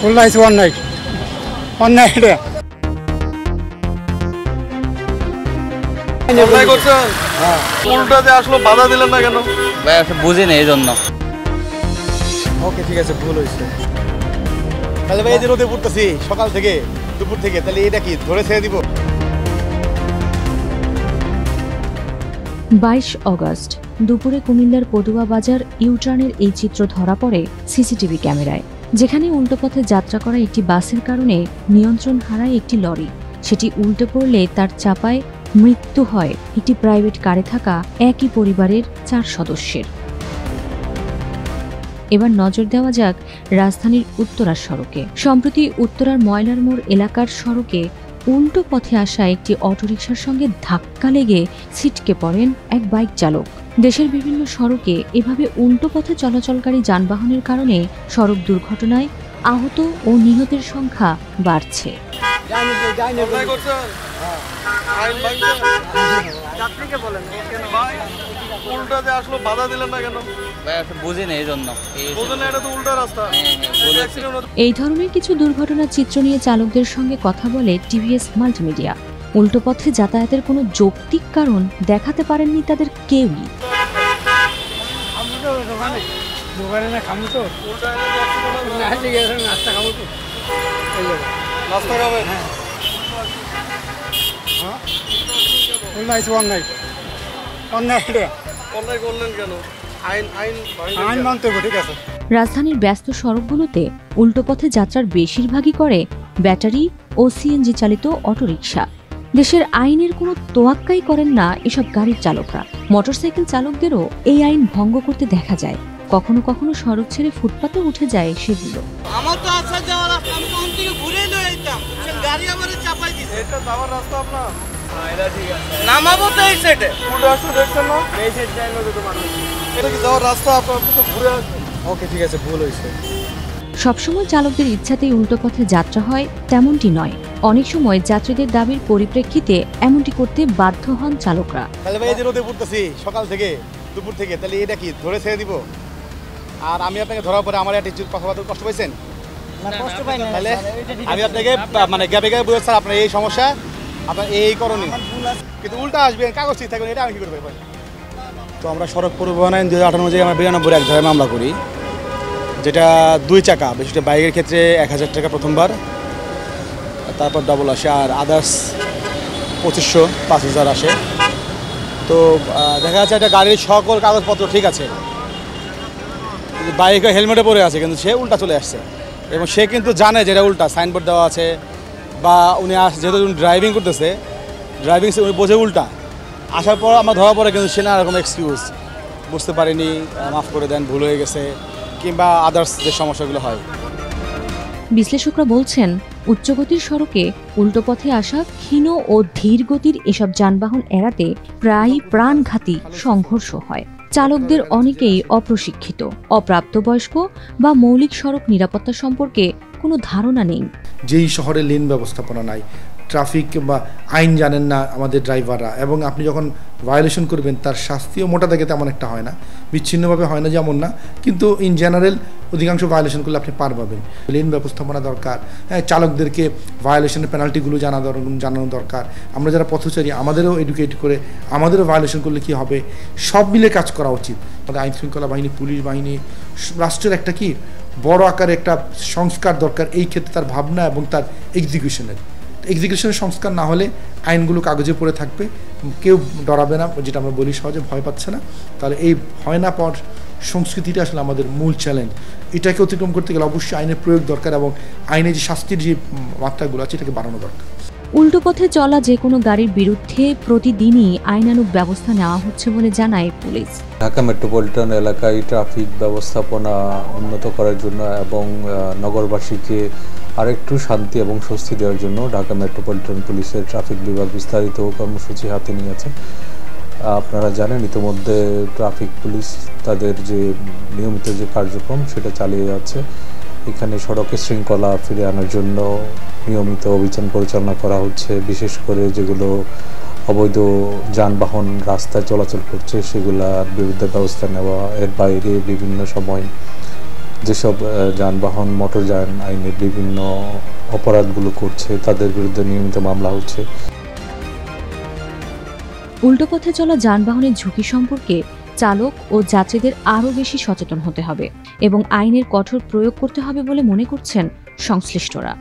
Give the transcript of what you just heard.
খুলনা আছে অন্যায় অন্যায় এটা অন্যায় করছেন। উল্টাতে আসলো, বাধা দিলেন না কেন? ভাই বুঝিনি এই জন্য। ওকে ঠিক আছে, ভুল হয়েছে। তাহলে ভাই এই যে রোদে পড়তেছি সকাল থেকে দুপুর থেকে, তাহলে এটা কি ধরে ছেড়ে দিব? 22 অগস্ট দুপুরে কুমিল্লার পটুয়া বাজার ইউটার্নের এই চিত্র ধরা পড়ে সিসিটিভি ক্যামেরায়, যেখানে উল্টো পথে যাত্রা করা একটি বাসের কারণে নিয়ন্ত্রণ হারায় একটি লরি। সেটি উল্টে পড়লে তার চাপায় মৃত্যু হয় একটি প্রাইভেট কারে থাকা একই পরিবারের 4 সদস্যের। এবার নজর দেওয়া যাক রাজধানীর উত্তরার সড়কে। সম্প্রতি উত্তরার ময়লার মোড় এলাকার সড়কে উল্টো পথে আসা একটি অটোরিকশার সঙ্গে ধাক্কা লেগে ছিটকে পড়েন এক বাইক চালক। দেশের বিভিন্ন সড়কে এভাবে উল্টো পথে চলাচলকারী যানবাহনের কারণে সড়ক দুর্ঘটনায় আহত ও নিহতের সংখ্যা বাড়ছে। অন্যায় করছেন। আইন ভাঙছেন। যাত্রীকে বলেন কেন ভাই? উল্টাতে আসলো, বাধা দিলেন না কেন? ভাই বুঝিনি এই জন্য। বুঝলেন, এটা তো উল্টা রাস্তা। এই ধরনের কিছু দুর্ঘটনার চিত্র নিয়ে চালকদের সঙ্গে কথা বলে টিভিএস মাল্টিমিডিয়া। উল্টো পথে যাতায়াতের কোনো যৌক্তিক কারণ দেখাতে পারেননি তাদের কেউই। দোকানে না খামু তো নাস্তা খাবো তো রাস্তা খাবেন। খুলনা আছে অন্যায় অন্যায় এটা অন্যায় করলেন কেন? আইন আইন আইন মানতে হবে, ঠিক আছে। রাজধানীর ব্যস্ত সড়কগুলোতে উল্টো পথে যাত্রার বেশিরভাগই করে ব্যাটারি ও সিএনজি চালিত অটোরিকশা। দেশের আইনের কোনো তোয়াক্কাই করেন না এসব গাড়ির চালকরা। মোটরসাইকেল চালকদেরও এই আইন ভঙ্গ করতে দেখা যায়। কখনো কখনো সড়ক ছেড়ে ফুটপাতে উঠে যায় সেগুলো। আমার তো আসা যাওয়ার রাস্তা, আমি তো ওখান থেকে ঘুরে নিয়ে যেতাম, গাড়ি আমার চাপাই দিছে। এটা যাওয়ার রাস্তা আপনার? নামাবো তো এই সাইডে। উল্টা আসতে দেখছেন না? এই সাইড যাইলো তো মানুষ। এটা কি যাওয়ার রাস্তা? আপনার তো ঘুরে আসবেন। ওকে ঠিক আছে, ভুল হয়েছে। সবসময় চালকদের ইচ্ছাতেই উল্টো পথে যাত্রা হয় তেমনটি নয়। অনেক সময় যাত্রীদের দাবির পরিপ্রেক্ষিতে এমনটি করতে বাধ্য হন চালকরা। তাহলে ভাই এই যে রোদে পড়তেছি সকাল থেকে দুপুর থেকে, তাহলে এটা কি ধরে ছেড়ে দিব? আর আমি আপনাকে ধরার পরে আমার একটা কথাবার্তা কষ্ট পাইছেন? কষ্ট পাই না। তাহলে আমি আপনাকে মানে গ্যাপে গ্যাপে বুঝে স্যার আপনার এই সমস্যা, আপনার এই করণীয়, কিন্তু উল্টা আসবেন কাগজ ঠিক থাকবেন, এটা আমি কি করবো? তো আমরা সড়ক পরিবহন আইন 2018 অনুযায়ী আমরা 92 এক ধারায় মামলা করি, যেটা 2 চাকা, বিশেষ বাইকের ক্ষেত্রে 1000 টাকা প্রথমবার, তারপর ডবল আসে, আর আদার্স 2500 5000 আসে। তো দেখা যাচ্ছে একটা গাড়ির সকল কাগজপত্র ঠিক আছে, বাইকে হেলমেটে পরে আছে, কিন্তু সে উল্টা চলে আসছে এবং সে কিন্তু জানে যে এটা উল্টা, সাইনবোর্ড দেওয়া আছে, বা উনি যেহেতু ড্রাইভিং করতেছে, ড্রাইভিং উনি বোঝে উল্টা। আসার পর আমরা ধরা পড়ে, কিন্তু সে না এরকম এক্সকিউজ, বুঝতে পারিনি, মাফ করে দেন, ভুল হয়ে গেছে, কিংবা আদার্স যে সমস্যাগুলো হয়। বিশ্লেষকরা বলছেন, উচ্চগতির সড়কে উল্টো পথে আসা ক্ষীণ ও ধীর গতির এসব যানবাহন এড়াতে প্রায়ই প্রাণঘাতী সংঘর্ষ হয়। চালকদের অনেকেই অপ্রশিক্ষিত, অপ্রাপ্তবয়স্ক বা মৌলিক সড়ক নিরাপত্তা সম্পর্কে কোনো ধারণা নেই। যেই শহরে লেন ব্যবস্থাপনা নাই, ট্রাফিক বা আইন জানেন না আমাদের ড্রাইভাররা, এবং আপনি যখন ভায়োলেশন করবেন তার শাস্তিও মোটা দাগে তেমন একটা হয় না, বিচ্ছিন্নভাবে হয় না যেমন না, কিন্তু ইন জেনারেল অধিকাংশ ভায়োলেশন করলে আপনি পার পাবেন। লেন ব্যবস্থাপনা দরকার, হ্যাঁ, চালকদেরকে ভায়োলেশনের পেনাল্টিগুলো জানানো দরকার। আমরা যারা পথচারী আমাদেরও এডুকেট করে, আমাদেরও ভায়োলেশন করলে কি হবে, সব মিলে কাজ করা উচিত। আমাদের আইন শৃঙ্খলা বাহিনী, পুলিশ বাহিনী, রাষ্ট্রের একটা কি বড় আকারে একটা সংস্কার দরকার এই ক্ষেত্রে, তার ভাবনা এবং তার এক্সিকিউশনের সংস্কার না হলে আইনগুলো কাগজে পড়ে থাকবে, কেউ ডরাবে না, যেটা আমরা বলি সহজে ভয় পাচ্ছে না। তাহলে এই ভয় না পাওয়ার সংস্কৃতিটা আসলে আমাদের মূল চ্যালেঞ্জ। এটাকে অতিক্রম করতে গেলে অবশ্যই আইনের প্রয়োগ দরকার, এবং আইনে যে শাস্তির যে মাত্রাগুলো আছে এটাকে বাড়ানো দরকার। উল্টো পথে চলা যে কোনো গাড়ির বিরুদ্ধে প্রতিদিনই আইনানুগ ব্যবস্থা নেওয়া হচ্ছে বলে জানায় পুলিশ। ঢাকা মেট্রোপলিটন এলাকায় ট্রাফিক ব্যবস্থাপনা উন্নত করার জন্য এবং নগরবাসীকে আরেকটু শান্তি এবং স্বস্তি দেওয়ার জন্য ঢাকা মেট্রোপলিটন পুলিশের ট্রাফিক বিভাগ বিস্তারিত কর্মসূচি হাতে নিয়েছে। আপনারা জানেন ইতিমধ্যে ট্রাফিক পুলিশ তাদের যে নিয়মিত যে কার্যক্রম সেটা চালিয়ে যাচ্ছে। এখানে সড়কে শৃঙ্খলা ফিরিয়ে আনার জন্য নিয়মিত অভিযান পরিচালনা করা হচ্ছে, বিশেষ করে যেগুলো অবৈধ যানবাহন রাস্তায় চলাচল করছে সেগুলোর বিরুদ্ধে ব্যবস্থা নেওয়া। এর বাইরে বিভিন্ন সময় যেসব যানবাহন মোটরযান আইনের বিভিন্ন অপরাধগুলো করছে তাদের বিরুদ্ধে নিয়মিত মামলা হচ্ছে। উল্টো পথে চলা যানবাহনের ঝুঁকি সম্পর্কে চালক ও যাত্রীদের আরও বেশি সচেতন হতে হবে এবং আইনের কঠোর প্রয়োগ করতে হবে বলে মনে করছেন সংশ্লিষ্টরা।